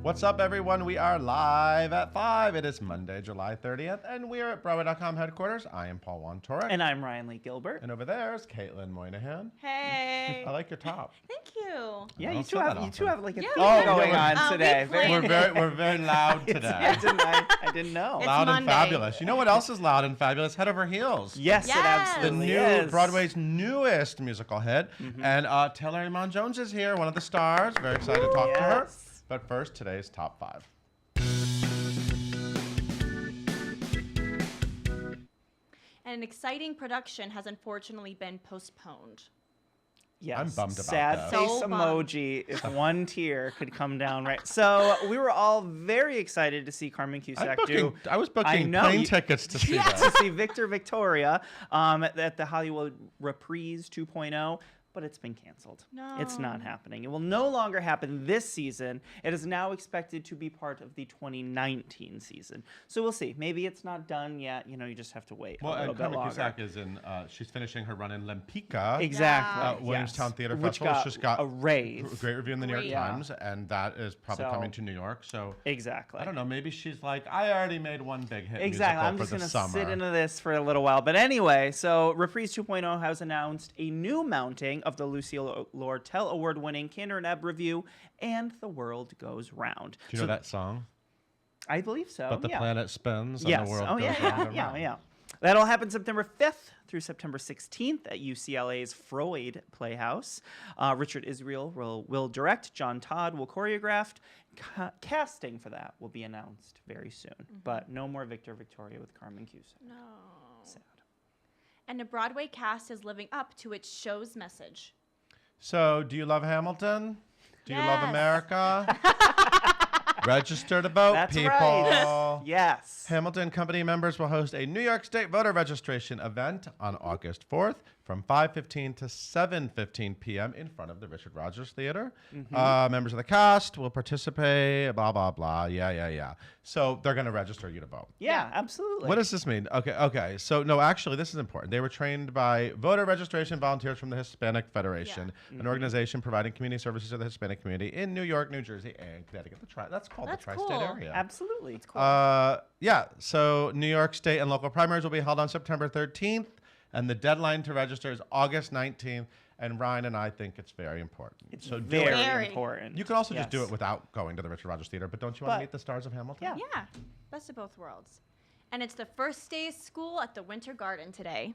What's up, everyone? We are live at 5. It is Monday, July 30th, and we are at Broadway.com headquarters. I am Paul Wontorek. And I'm Ryan Lee Gilbert. And over there is Caitlin Moynihan. Hey. I like your top. Thank you. Yeah, you two have like a theme Oh, going on today. We're very loud today. I didn't know. It's Loud Monday. and fabulous. You know what else is loud and fabulous? Head Over Heels. Yes, Yes. it The absolutely new is. Broadway's newest musical hit. And Taylor Iman Jones is here, one of the stars. Very excited to talk to her. Yes. But first, today's top 5. An exciting production has unfortunately been postponed. Yes. I'm bummed about Sad that. face So bummed. emoji if one tear could come down right. So we were all very excited to see Carmen Cusack I was booking I know, plane you- tickets to see to that. see Victor Victoria at the Hollywood Reprise 2.0. But it's been canceled. No. It's not happening. It will no longer happen this season. It is now expected to be part of the 2019 season. So we'll see. Maybe it's not done yet. You know, you just have to wait Well, a little and bit Carmen longer. Cusack is in, she's finishing her run in Lempicka. Exactly. Williamstown Theater Which Festival. It's just got a rave. a great review in the New York Great. Times, and that is probably So- coming to New York. So Exactly. I don't know. Maybe she's like, I already made one big hit Exactly. I'm musical just for going the to summer. sit into this for a little while. But anyway, so Reprise 2.0 has announced a new mounting of the Lucille Lortel Award-winning Candor and Ebb review, And the World Goes Round. Do you know that song? I believe so. But the yeah. planet spins Yes. and the world Oh, goes yeah, round and yeah, round. yeah. That'll happen September 5th through September 16th at UCLA's Freud Playhouse. Richard Israel will direct. John Todd will choreograph. Casting for that will be announced very soon. But no more Victor Victoria with Carmen Cusack. No. Sad. And the Broadway cast is living up to its show's message. So, do you love Hamilton? Do you love Yes. America? Register to vote, That's people. right. Yes. Hamilton Company members will host a New York State voter registration event on August 4th from 5:15 to 7:15 p.m. in front of the Richard Rodgers Theater. Members of the cast will participate, blah, blah, blah. Yeah. So they're going to register you to vote. Yeah, absolutely. What does this mean? Okay. So, no, actually, this is important. They were trained by voter registration volunteers from the Hispanic Federation, an organization providing community services to the Hispanic community in New York, New Jersey, and Connecticut. That's called That's the tri-state cool. area. Absolutely. It's cool. Yeah, so New York State and local primaries will be held on September 13th, and the deadline to register is August 19th, and Ryan and I think it's very important. It's so do very it. Very. important. You can also just do Yes. it without going to the Richard Rodgers Theater, but don't you want But- to meet the stars of Hamilton? Yeah. Yeah. Best of both worlds. And it's the first day of school at the Winter Garden today.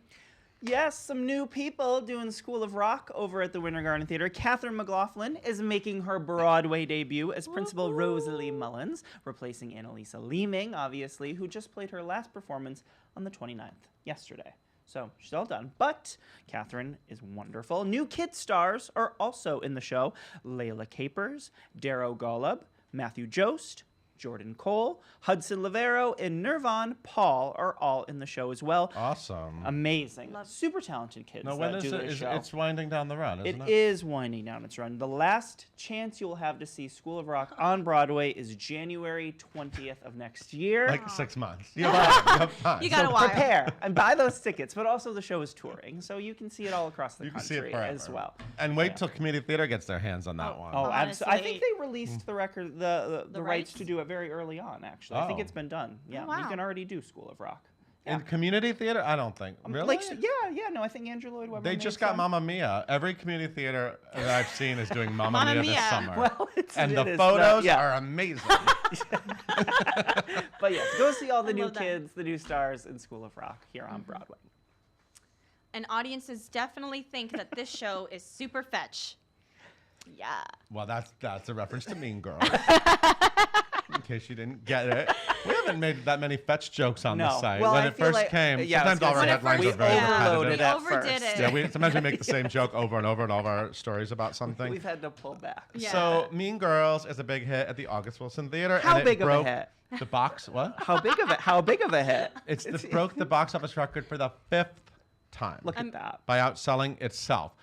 Yes, some new people doing School of Rock over at the Winter Garden Theater. Catherine McLaughlin is making her Broadway debut as Principal Rosalie Mullins, replacing Annalisa Leeming, obviously, who just played her last performance on the 29th, yesterday. So she's all done. But Catherine is wonderful. New kid stars are also in the show. Layla Capers, Darrow Golub, Matthew Jost, Jordan Cole, Hudson Lavero, and Nirvan Paul are all in the show as well. Awesome. Amazing. Love- Super talented kids Now, when that is do it? this show. It's winding down the run, isn't It it? is winding down its run. The last chance you'll have to see School of Rock on Broadway is January 20th of next year. Like 6 months. You have time. You got a while. Prepare and buy those tickets, but also the show is touring, so you can see it all across the You can see country it forever. as well. And wait till Community Theater gets their hands on that one. Oh, absolutely! I think Honestly. they released the record, the rights rights? to do it very early on. Actually, I think Oh. it's been done. Yeah, wow. you can already do School of Rock. In Community Theater? I don't think. Really? Like, yeah. No, I think Andrew Lloyd Webber. They made just got some. Mamma Mia. Every community theater that I've seen is doing Mamma Mamma Mia this Mia. summer. Well, and it the is photos yeah. are amazing. But yes, go see all the I new love that. kids, the new stars in School of Rock here on Broadway. And audiences definitely think that this show is super fetch. Yeah. Well, that's a reference to Mean Girls. In case you didn't get it. We haven't made that many fetch jokes on the No. site. Well, when I it feel first like- came, yeah, I was sometimes all our gonna say, headlines we are very overloaded repetitive. at overdid first. it. Yeah, sometimes we make the same joke over and over in all of our stories about something. We've had to pull back. Yeah. So Mean Girls is a big hit at the August Wilson Theater. How and it big of a broke hit? The box, what? How big of a hit? It broke the box office record for the 5th time Look at that. by outselling itself.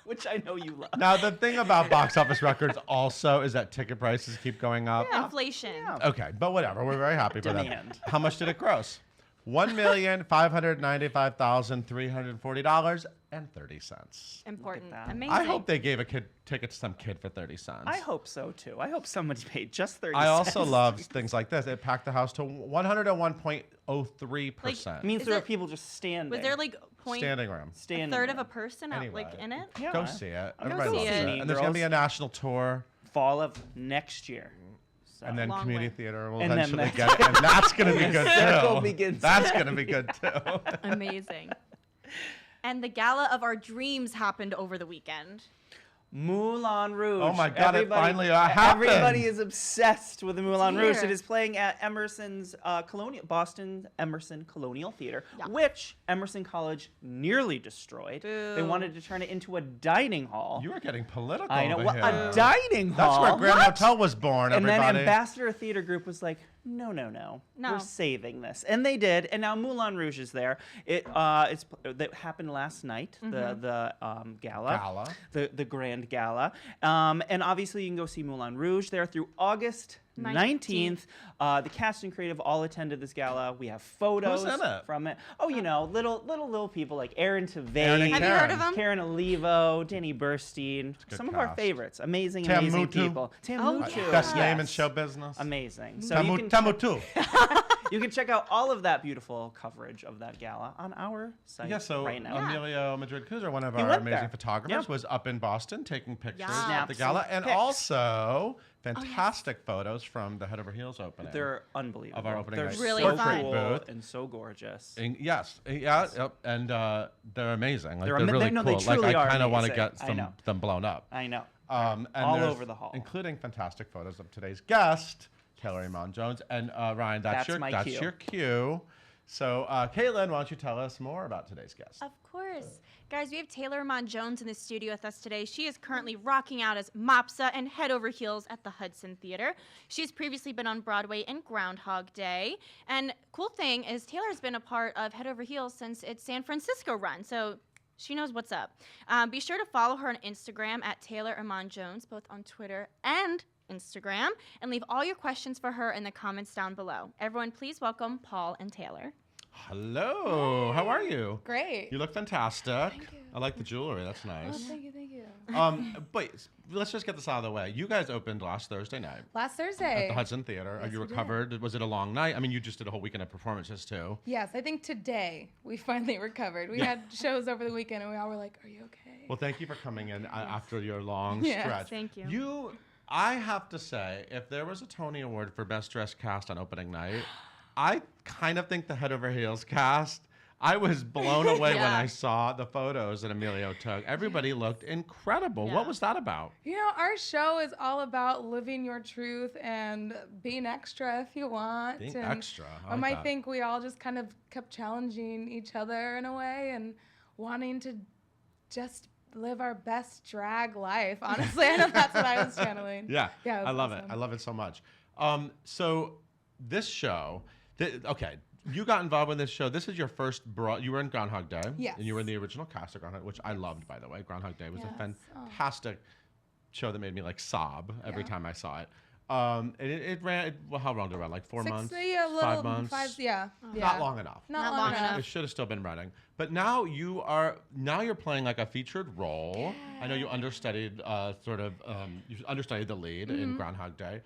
Which I know you love. Now, the thing about box office records also is that ticket prices keep going up. Inflation. Yeah. Okay, but whatever. We're very happy for Demand. that. How much did it gross? $1,595,340.30. Important. that. Amazing. I hope they gave a ticket to some kid for 30 cents. I hope so too. I hope somebody paid just 30 I cents. also love things like this. It packed the house to 101.03%. It means Is there are it- people just standing. Was there like point Standing room. a standing third of a room. person Anyway. in it? Yeah. Go see it. I'll go Everybody see loves it. it. And there's going to be a Girls. national tour. Fall of next year. So. And then Long community way. theater will And then eventually next- get it. And that's going to be good Circle too. begins. That's going to be good too. Amazing. And the gala of our dreams happened over the weekend. Moulin Rouge. Oh my God, it finally happened. Everybody is obsessed with the Moulin Rouge. Dear. It is playing at Emerson's Boston Emerson Colonial Theater, Yeah. which Emerson College nearly destroyed. They Boo. wanted to turn it into a dining hall. You are getting political I know. over Well, here. a dining That's hall. where Grand Hotel was born, And everybody. then Ambassador Theater Group was like, no. No. We're saving this. And they did. And now Moulin Rouge is there. That happened last night, the gala. The grand gala. And obviously you can go see Moulin Rouge there through August 19th. The cast and creative all attended this gala. We have photos Who's in it? from it. Oh, you know, little people like Aaron Aaron Tveit, and Have you heard of them? Karen Olivo, Danny Burstein, good some of our cast. favorites. Amazing Tamutu. people. Tamutu. yeah. Best name in Yes. show business. Amazing. So you can, Tamutu. you can check out all of that beautiful coverage of that gala on our site Yeah, so right now. Emilio Madrid-Cruzer, one of He our went amazing there. photographers, Yeah. was up in Boston taking pictures Yeah. of the gala, Snaps and pics. also fantastic photos from the Head Over Heels opening. They're unbelievable. Of our opening They're night. Really so fun. cool Booth. and so gorgeous. Yes, yep, and they're amazing. Like, They're they're really no, cool. they truly like I are kind of want to amazing. get I know. them blown up. I know. And all there's- over the hall. including fantastic photos of today's guest, Taylor Iman Jones, and Ryan. That's my cue. your cue. So, Caitlin, why don't you tell us more about today's guest? Of course. Guys, we have Taylor Iman Jones in the studio with us today. She is currently rocking out as Mopsa and Head Over Heels at the Hudson Theater. She's previously been on Broadway in Groundhog Day. And cool thing is Taylor's been a part of Head Over Heels since its San Francisco run. So she knows what's up. Be sure to follow her on Instagram at Taylor Iman Jones, both on Twitter and Instagram. And leave all your questions for her in the comments down below. Everyone, please welcome Paul and Taylor. Hello, how are you? Great. You look fantastic. Thank you. I like the jewelry. That's Oh, nice. thank you. But let's just get this out of the way. You guys opened last Thursday night Last at Thursday. the Hudson Theater. Are Yes, you we did. recovered? Was it a long night? I mean, you just did a whole weekend of performances too. Yes, I think today we finally recovered. We Yeah. had shows over the weekend and we all were like, are you okay? Well, thank you for coming in after your long Yes, stretch. thank you. I have to say, if there was a Tony Award for Best Dressed Cast on opening night, I kind of think the Head Over Heels cast. I was blown away when Yeah. I saw the photos that Emilio took. Everybody looked incredible. Yeah. What was that about? You know, our show is all about living your truth and being extra if you want. Being and extra. I like I that. think we all just kind of kept challenging each other in a way and wanting to just live our best drag life. Honestly, I know that's what I was channeling. Yeah, Yeah, it was I love it. awesome. I love it so much. So this show, okay, you got involved with this show. This is your first you were in Groundhog Day. Yes. And you were in the original cast of Groundhog, which I loved, by the way. Groundhog Day was a Yes. Oh. fantastic show that made me like sob every Yeah. time I saw it. It ran, well, how long did it run? Like 4 months? Yeah, a little, 5 months? yeah. Not long enough. Not long enough. It should have still been running. But now you're playing like a featured role. I know you understudied you understudied the lead Mm-hmm. in Groundhog Day.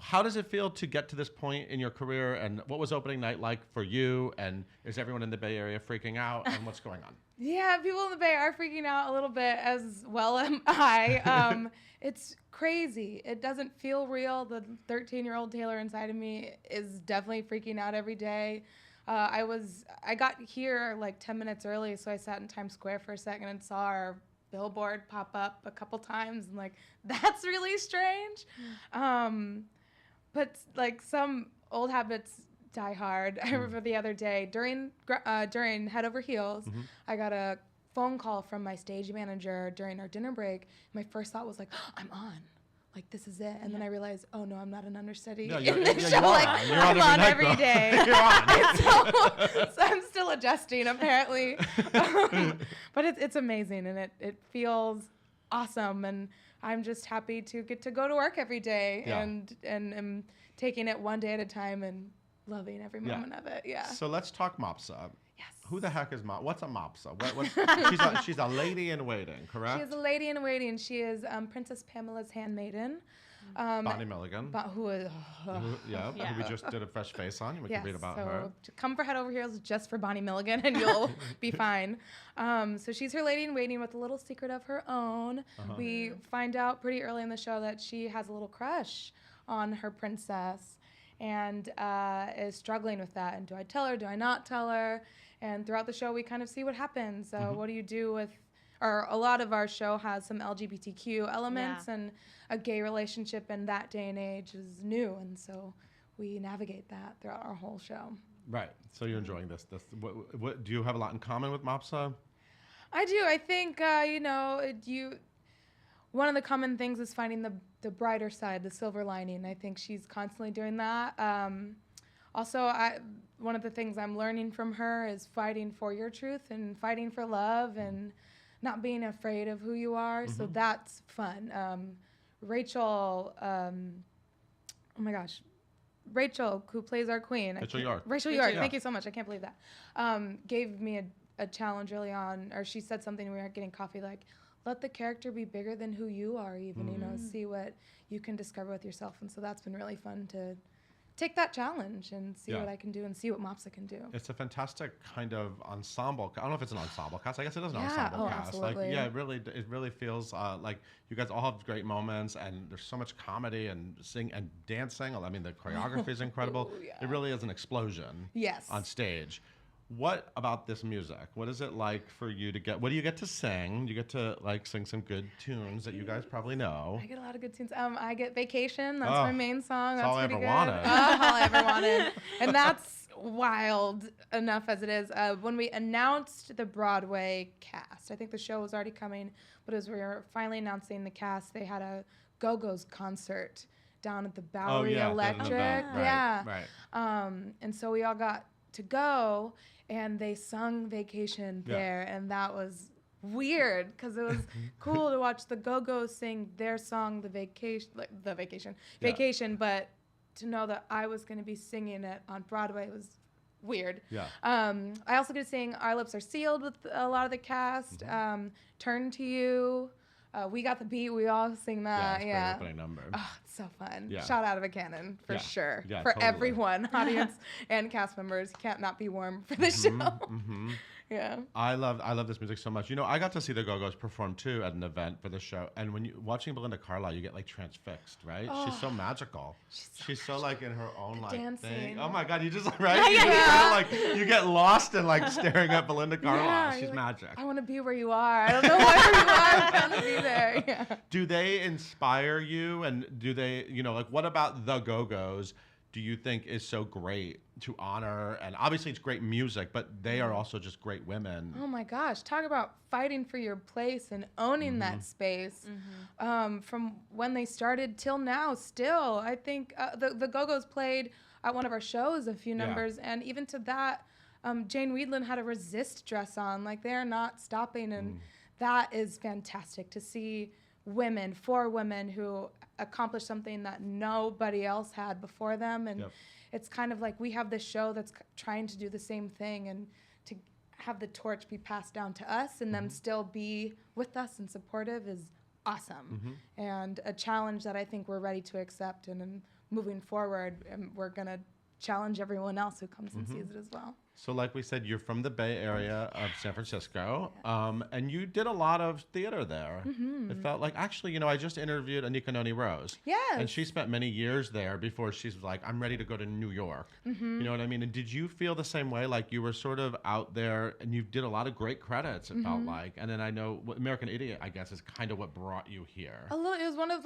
How does it feel to get to this point in your career, and what was opening night like for you, and is everyone in the Bay Area freaking out, and what's going on? Yeah, people in the Bay are freaking out a little bit, as well am I. It's crazy. It doesn't feel real. The 13-year-old Taylor inside of me is definitely freaking out every day. I got here like 10 minutes early, so I sat in Times Square for a second and saw our billboard pop up a couple times, and like, that's really strange. But like, some old habits die hard. I remember the other day during Head Over Heels, I got a phone call from my stage manager during our dinner break. My first thought was like, I'm on. Like, this is it. And then I realized, oh no, I'm not an understudy. Yeah, in you the show. are Like, on. You're I'm on on every every night, day. though. You're on. so I'm still adjusting, apparently. But it's amazing, and it feels awesome, and I'm just happy to get to go to work every day Yeah. and am taking it one day at a time and loving every Yeah. moment of it. Yeah. So let's talk Mopsa. Yes. Who the heck is Mopsa? What's a Mopsa? She's a lady in waiting, correct? She is a lady in waiting. She is Princess Pamela's handmaiden. Bonnie Milligan. Who is Who Yeah. we just did a fresh face on. We yes, can read about so her. come for head over heels just for Bonnie Milligan and you'll be fine. So she's her lady in waiting with a little secret of her own. We find out pretty early in the show that she has a little crush on her princess and is struggling with that. And do I tell her? Do I not tell her? And throughout the show, we kind of see what happens. What do you do with, or a lot of our show has some LGBTQ elements, and a gay relationship in that day and age is new. And so we navigate that throughout our whole show. Right. So you're enjoying this. What do you have a lot in common with Mopsa? I do. I think, one of the common things is finding the brighter side, the silver lining. I think she's constantly doing that. Also, one of the things I'm learning from her is fighting for your truth and fighting for love and not being afraid of who you are. So that's fun. Rachel, Rachel, who plays our queen. Rachel York. Rachel York, thank you so much. I can't believe that. Gave me a challenge early on, or she said something when we were getting coffee, like, let the character be bigger than who you are even, see what you can discover with yourself. And so that's been really fun to take that challenge and see what I can do and see what Mopsa can do. It's a fantastic kind of ensemble. I don't know if it's an ensemble cast. I guess it is an ensemble cast. Absolutely. Like, it really feels like you guys all have great moments, and there's so much comedy and sing and dancing. I mean, the choreography is incredible. It really is an explosion. Yes. On stage. What about this music? What is it like for you to get? What do you get to sing? You get to sing some good tunes that you guys probably know. I get a lot of good tunes. I get Vacation. That's my main song. That's all I pretty ever good. wanted. All I ever wanted. And that's wild enough as it is. When we announced the Broadway cast, I think the show was already coming, but as we were finally announcing the cast, they had a Go-Go's concert down at the Bowery Electric. Right. And so we all got to go, and they sung Vacation there, and that was weird because it was cool to watch the Go-Go's sing their song, Vacation, but to know that I was going to be singing it on Broadway was weird. Yeah. I also get to sing Our Lips Are Sealed with a lot of the cast, Turn to You. We Got the Beat. We all sing that. It's a great opening number. Oh, it's so fun. Yeah. Shot out of a cannon, for sure. Yeah, for totally. everyone, audience and cast members. Can't not be warm for the show. Yeah. I love this music so much. I got to see the Go-Go's perform too at an event for the show, and when you watching Belinda Carlisle, you get transfixed, right? She's so magical. She's so in her own dancing. thing. Oh my God, you just you get lost in staring at Belinda Carlisle. Yeah, She's you're magic. I want to be where you are. I don't know where you are. I want to be there. Yeah. Do they inspire you, and do they, what about the Go-Go's do you think is so great to honor? And obviously it's great music, but they are also just great women. Oh my gosh, talk about fighting for your place and owning that space. From when they started till now, still, I think the Go-Go's played at one of our shows a few numbers, and even to that, Jane Weedland had a Resist dress on. They're not stopping, and that is fantastic to see four women who accomplished something that nobody else had before them. And it's kind of we have this show that's trying to do the same thing, and to have the torch be passed down to us and them still be with us and supportive is awesome. And a challenge that I think we're ready to accept. And moving forward, we're going to challenge everyone else who comes and sees it as well. So like we said, you're from the Bay Area of San Francisco, and you did a lot of theater there. It felt like, actually, I just interviewed Anika Noni Rose. Yes. And she spent many years there before she's like, I'm ready to go to New York. You know what I mean? And did you feel the same way? You were sort of out there, and you did a lot of great credits, it felt like. And then I know American Idiot, I guess, is kind of what brought you here. A little. It was one of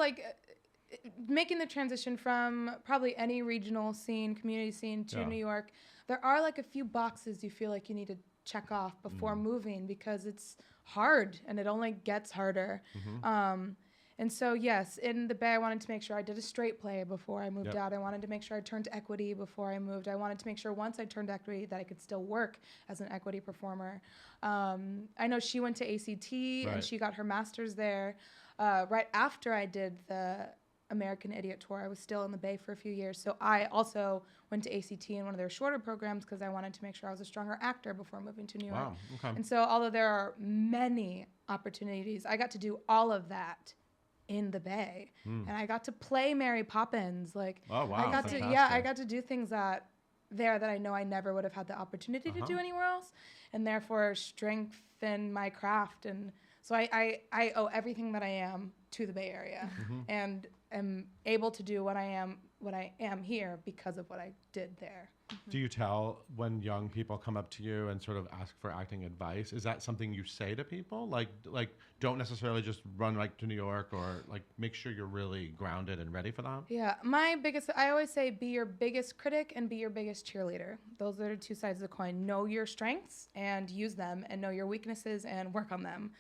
making the transition from probably any regional scene, community scene to New York. There are a few boxes you feel like you need to check off before moving, because it's hard and it only gets harder. And so, yes, in the Bay, I wanted to make sure I did a straight play before I moved out. I wanted to make sure I turned equity before I moved. I wanted to make sure once I turned equity that I could still work as an equity performer. I know she went to ACT and she got her master's there right after I did the American Idiot tour. I was still in the Bay for a few years. So I also went to ACT in one of their shorter programs because I wanted to make sure I was a stronger actor before moving to New York. Wow. Okay. And so although there are many opportunities, I got to do all of that in the Bay. And I got to play Mary Poppins. Like, Oh, wow. I got to, I got to do things that I know I never would have had the opportunity to do anywhere else, and therefore strengthen my craft. And so I owe everything that I am to the Bay Area, and am able to do what I am here because of what I did there. Do you tell when young people come up to you and sort of ask for acting advice? Is that something you say to people? Like don't necessarily just run right to New York, or like make sure you're really grounded and ready for that? Yeah, I always say be your biggest critic and be your biggest cheerleader. Those are the two sides of the coin. Know your strengths and use them, and know your weaknesses and work on them.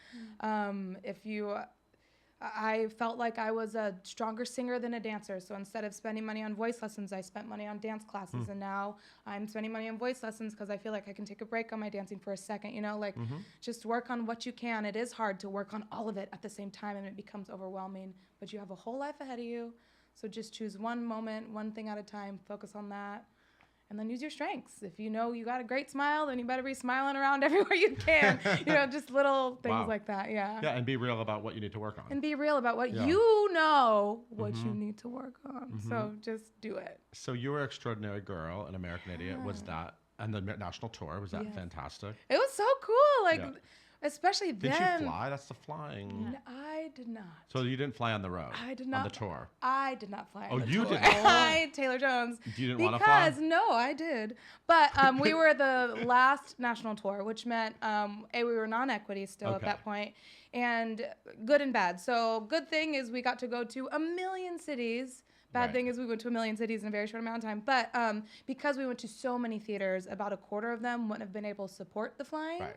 I felt like I was a stronger singer than a dancer. So instead of spending money on voice lessons, I spent money on dance classes. And now I'm spending money on voice lessons because I feel like I can take a break on my dancing for a second, just work on what you can. It is hard to work on all of it at the same time, and it becomes overwhelming, but you have a whole life ahead of you. So just choose one moment, one thing at a time, focus on that. And then use your strengths. If you know you got a great smile, then you better be smiling around everywhere you can. Just little things like that. Yeah. Yeah, and be real about what you need to work on. And be real about what you know what you need to work on. So just do it. So you were an Extraordinary Girl, an American Idiot. Was that, and the national tour, was that fantastic? It was so cool. Yeah. Especially then. Did you fly? That's the flying. I did not. So you didn't fly on the road? I did not. On the tour? I did not fly Oh, on the you tour. didn't? Taylor Jones. You didn't want to fly? Because, no, I did. But we were the last national tour, which meant we were non-equity still at that point. And good and bad. So good thing is we got to go to 1 million cities. Bad thing is we went to 1 million cities in a very short amount of time. But because we went to so many theaters, about a quarter of them wouldn't have been able to support the flying. Right.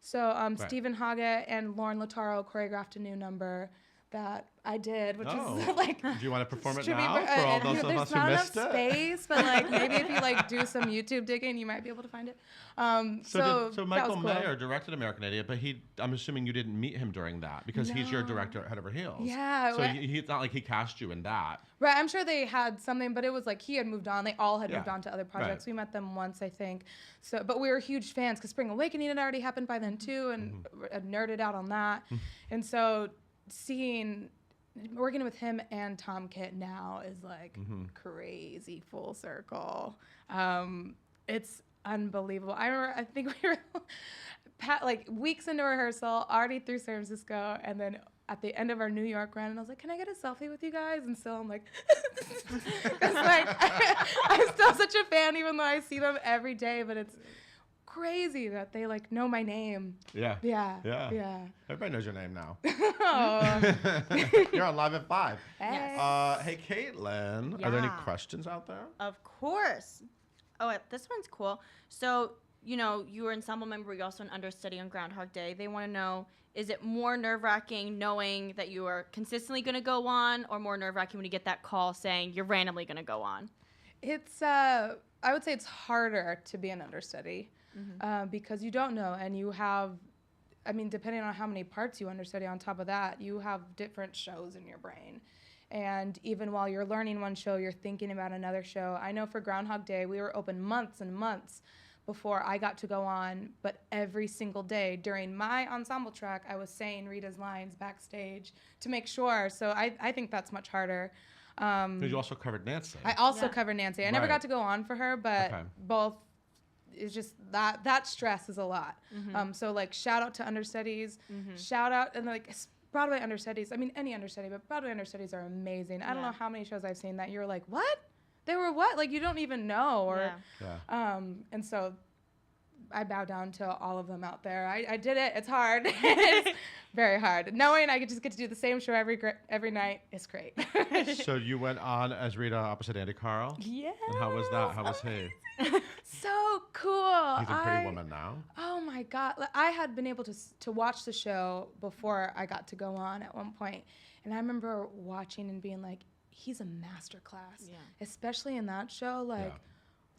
So Stephen Hoggett and Lauren Lataro choreographed a new number that I did, which is like. Do you want to perform it tribute, now for all those of us who missed it? There's not enough space, but maybe if you do some YouTube digging, you might be able to find it. So Michael Mayer directed American Idiot, but I'm assuming you didn't meet him during that because he's your director at Head Over Heels. Yeah. So it's not like he cast you in that. Right. I'm sure they had something, but it was like he had moved on. They all had moved on to other projects. Right. We met them once, I think. So, but we were huge fans because Spring Awakening had already happened by then too, and nerded out on that. And so working with him and Tom Kitt now is crazy full circle. It's unbelievable. I think we were weeks into rehearsal, already through San Francisco, and then at the end of our New York run, and I was like, "Can I get a selfie with you guys?" And still, I'm like, I'm still such a fan, even though I see them every day. But it's crazy that they know my name. Yeah. Yeah. Everybody knows your name now. Oh. You're on Live at 5. Yes. Hey, Caitlin, are there any questions out there? Of course. Oh, this one's cool. So, you were an ensemble member, you're also an understudy on Groundhog Day. They want to know, is it more nerve-wracking knowing that you are consistently going to go on, or more nerve-wracking when you get that call saying you're randomly going to go on? It's, I would say it's harder to be an understudy because you don't know, and you have, depending on how many parts you understudy on top of that, you have different shows in your brain. And even while you're learning one show, you're thinking about another show. I know for Groundhog Day, we were open months and months before I got to go on, but every single day during my ensemble track, I was saying Rita's lines backstage to make sure. So I think that's much harder. Because you also covered Nancy. I also covered Nancy. I never got to go on for her, but both, it's just that stress is a lot. So shout out to understudies, shout out, and Broadway understudies, any understudy, but Broadway understudies are amazing. I don't know how many shows I've seen that you're like, what? They were what? You don't even know. And so I bow down to all of them out there. I did it. It's hard. It's very hard. Knowing I could just get to do the same show every night is great. So you went on as Rita opposite Andy Carl? Yeah. And how was that? How was he? So cool. He's a Pretty Woman now. Oh my God. I had been able to watch the show before I got to go on at one point. And I remember watching and being like, he's a masterclass. Yeah. Especially in that show,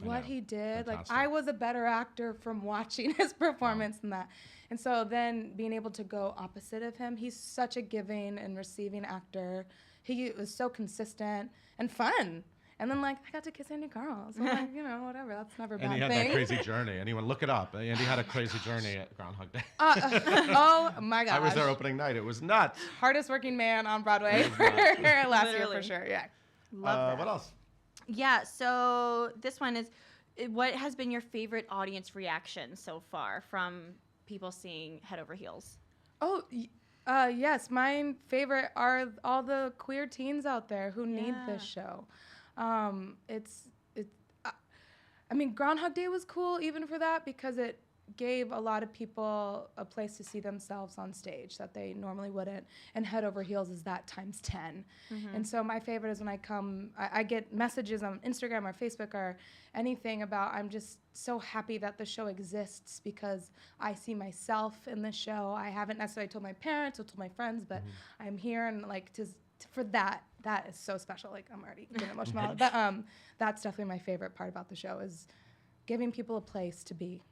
what he did. Fantastic. I was a better actor from watching his performance than that. And so then being able to go opposite of him, he's such a giving and receiving actor. he was so consistent and fun. And then, like, I got to kiss Andy Carl. So, like, you know, whatever. That's never a bad And he had thing. that crazy journey. Anyone look it up. Andy had a crazy journey at Groundhog Day. Oh, my gosh. I was there opening night. It was nuts. Hardest working man on Broadway for last year, for sure. Yeah. Love that. What else? Yeah, so this one is, what has been your favorite audience reaction so far from people seeing Head Over Heels? Oh, yes. My favorite are all the queer teens out there who need this show. I mean, Groundhog Day was cool even for that because it gave a lot of people a place to see themselves on stage that they normally wouldn't. And Head Over Heels is that times 10. And so my favorite is when I get messages on Instagram or Facebook or anything about, I'm just so happy that the show exists because I see myself in the show. I haven't necessarily told my parents or told my friends, but I'm here and like for that is so special. Like I'm already getting emotional. But that's definitely my favorite part about the show is giving people a place to be.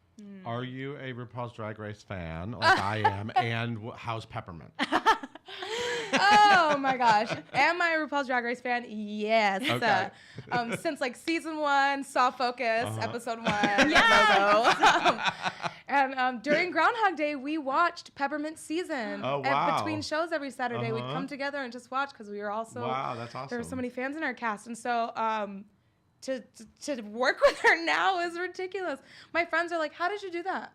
Are you a RuPaul's Drag Race fan, like I am? And how's Peppermint? Oh my gosh. Am I a RuPaul's Drag Race fan? Yes. Okay. Since like season 1, Saw Focus, episode 1. Yes. And during Groundhog Day, we watched Peppermint season. Oh, And wow. between shows every Saturday, we'd come together and just watch because we were also, Wow, that's awesome. there were so many fans in our cast. And so to work with her now is ridiculous. My friends are like, how did you do that?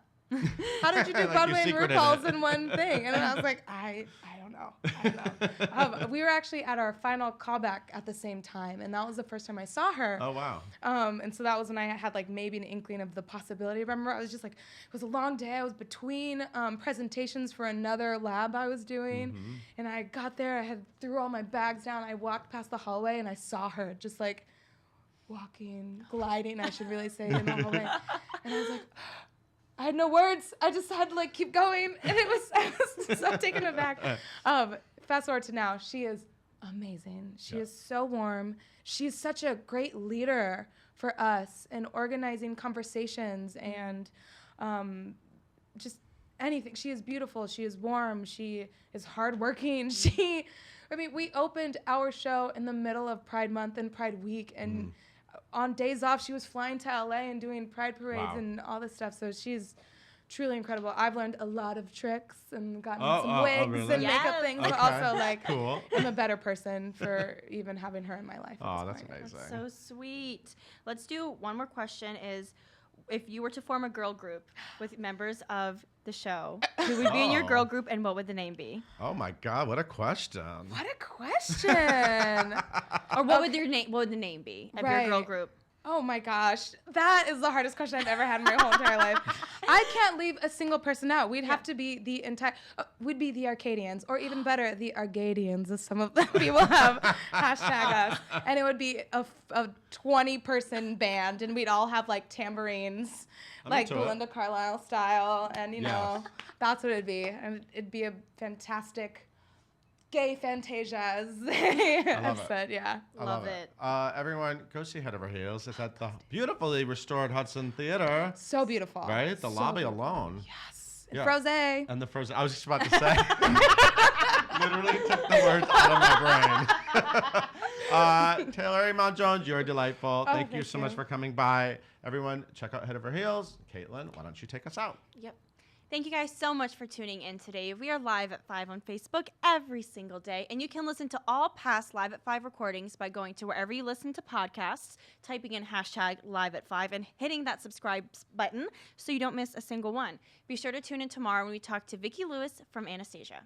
How did you do Like, Broadway you and secreted RuPaul's it. in one thing? And then I was like, I don't know. We were actually at our final callback at the same time, and that was the first time I saw her. Oh, wow. And so that was when I had like maybe an inkling of the possibility. Remember, I was just like, it was a long day. I was between presentations for another lab I was doing, and I got there. I had threw all my bags down. I walked past the hallway, and I saw her just like walking, gliding, I should really say, in the hallway. And I was like, I had no words. I just had to like keep going. And I was so taken aback. Fast forward to now, she is amazing. She is so warm. She's such a great leader for us in organizing conversations and just anything. She is beautiful. She is warm. She is hardworking. We opened our show in the middle of Pride Month and Pride Week, and on days off, she was flying to LA and doing pride parades and all this stuff. So she's truly incredible. I've learned a lot of tricks and gotten some wigs really? and makeup Yes. things. Okay. But also, like, Cool. I'm a better person for even having her in my life. Oh, at that's this point. amazing. So sweet. Let's do one more question is, if you were to form a girl group with members of the show, who would be in your girl group and what would the name be? Oh, my God. What a question. What a question. Or what would the name be of your girl Right. group? Oh my gosh, that is the hardest question I've ever had in my whole entire life. I can't leave a single person out. We'd have to be the entire, we'd be the Arcadians, or even better, the Argadians, as some of the people have hashtag us. And it would be a 20-person band, and we'd all have like tambourines, I'm like into it. Belinda Carlisle style, and you know, Yes. that's what it'd be. And it'd be a fantastic gay fantasia, as they have it. said, yeah. I Love it. Everyone, go see Head Over Heels. It's at the beautifully restored Hudson Theater. So beautiful. Right? The So lobby beautiful. alone. Yes. Yeah. Froze. And the frozen. I was just about to say. Literally took the words out of my brain. Taylor Iman Jones, you're delightful. Thank you thank so much you. for coming by. Everyone, check out Head Over Heels. Caitlin, why don't you take us out? Yep. Thank you guys so much for tuning in today. We are live at 5 on Facebook every single day, and you can listen to all past Live at 5 recordings by going to wherever you listen to podcasts, typing in hashtag Live at 5, and hitting that subscribe button so you don't miss a single one. Be sure to tune in tomorrow when we talk to Vicki Lewis from Anastasia.